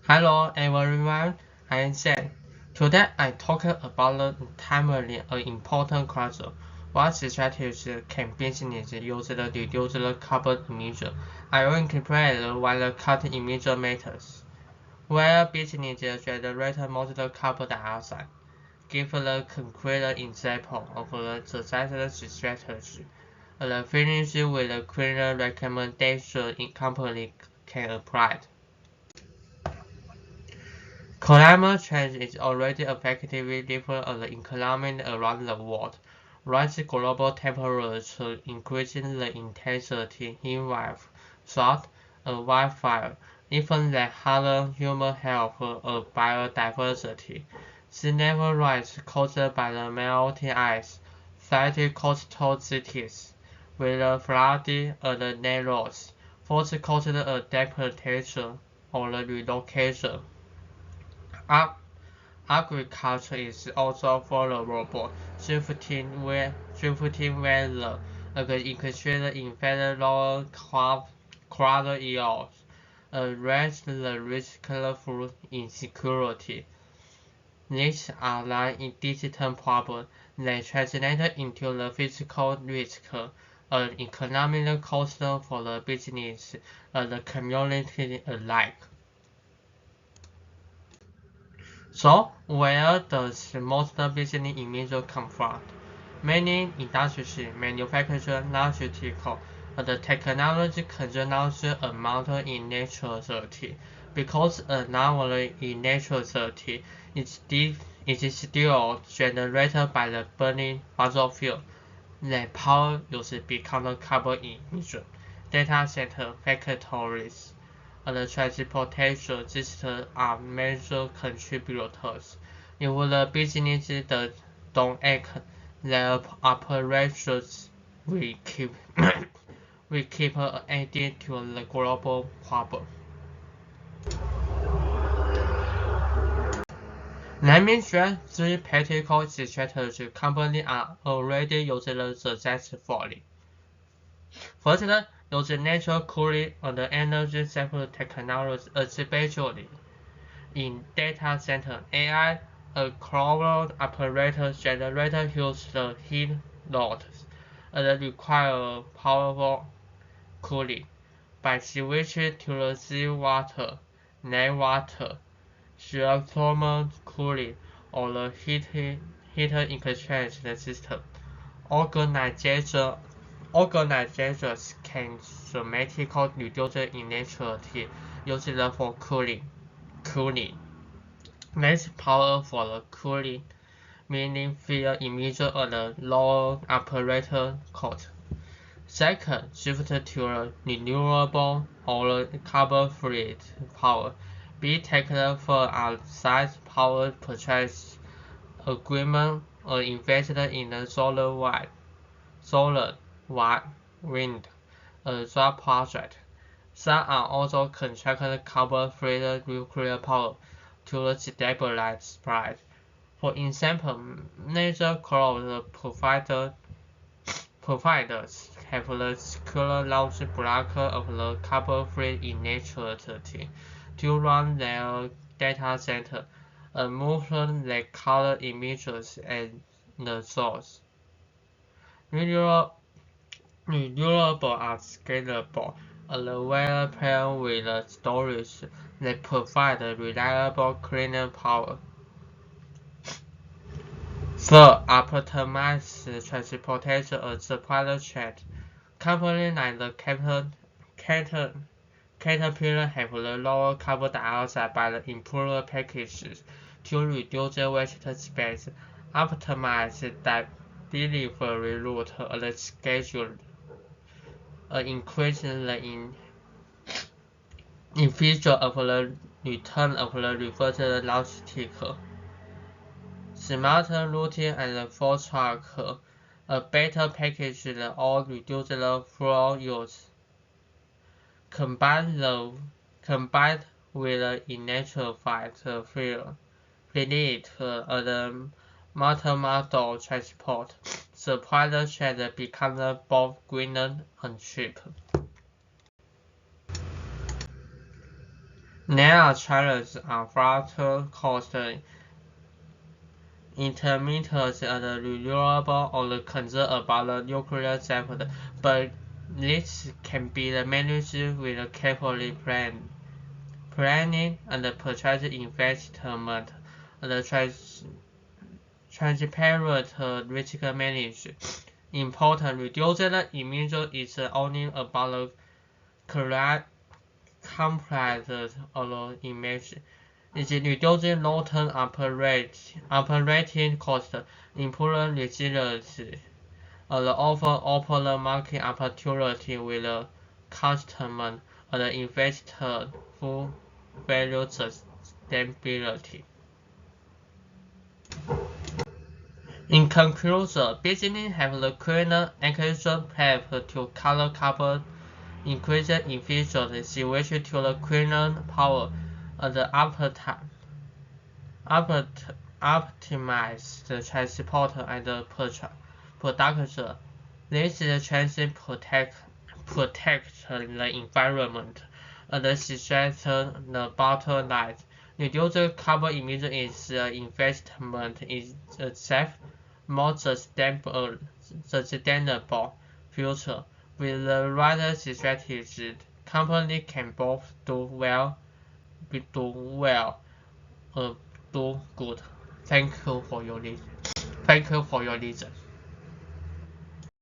Hello everyone, I am Zhen. Today I talk about the timely and important question. What strategies can business use to reduce the carbon emission? I will explain why the cutting emission matters. Where business generate most carbon dioxide. Give the concrete example of the successful strategy. And finish with a clear recommendation in company can apply. Climate change is already effectively different the economy around the world. Rising global temperature, increasing the intensity heat wave, drought, and wildfire, even the harm human health or biodiversity. Sea level rise caused by the melting ice, flooding coastal cities, with flooding and narrows, force caused adaptation or relocation. Agriculture is also vulnerable, shifting weather and increasing in fact lower crop yields, raise the risk of food insecurity. These are not distant problems; they translate into the physical risk and economic cost for the business and the community alike. So, where does most business emission come from? Many industries manufacture logistical and technology consumes amount in natural resources. Because anomaly in natural resources is still generated by the burning fossil fuel, the power use becomes carbon emission. Data center factories and transportation systems are major contributors. If the businesses don't act, their operations will keep will keep adding to the global problem. Let me share three practical strategies companies are already using successfully. First, use natural cooling and energy saving technologies, especially in data center. AI and cloud operators generate huge heat loads and require powerful cooling. By switching to the seawater, net water, geothermal cooling, or the heat exchange system, organization organizations can dramatically reduce electricity used for cooling. Less power for the cooling, meaning fewer emissions and lower operator costs. Second, shift to renewable or carbon-free power. Be taken for outside power purchase agreement or invested in the solar, wind, solar project. Some are also contracted carbon-free nuclear power to stabilize price. For example, major cloud providers have the secure launch block of the carbon-free electricity to run their data center and move their carbon emissions and the source. Renewable are scalable and well paired with storage. They provide reliable clean power. Third, optimize transportation and supply chain. Companies like the Caterpillar have the lower carbon dioxide by the improved packages to reduce waste space, optimize delivery route and schedule, increasing the efficiency of the return of the reverse logistics. Smarter routing and force track, a better package all reduce the fuel use. Combined with the electrified fleet and multimodal transport, supply chain becomes both greener and cheaper. There are challenges on further cost intermittent and renewable or concern about the nuclear sector, but this can be managed with carefully planning and purchasing investment and transparent risk management. Important reducing emissions is only about the correct complex or emission. It's reducing long-term operating costs, improving resilience, and often open the market opportunity with the customer and investor who value sustainability. In conclusion, businesses have the current action plan to cut carbon, increase efficiency, switch to the cleaner power, and optimize the transport and production. This transit protect the environment and strengthen the bottom line. Reducing carbon emission is an investment in a safe, more sustainable future. With the right strategy, companies can both do well or do good. Thank you for your listen.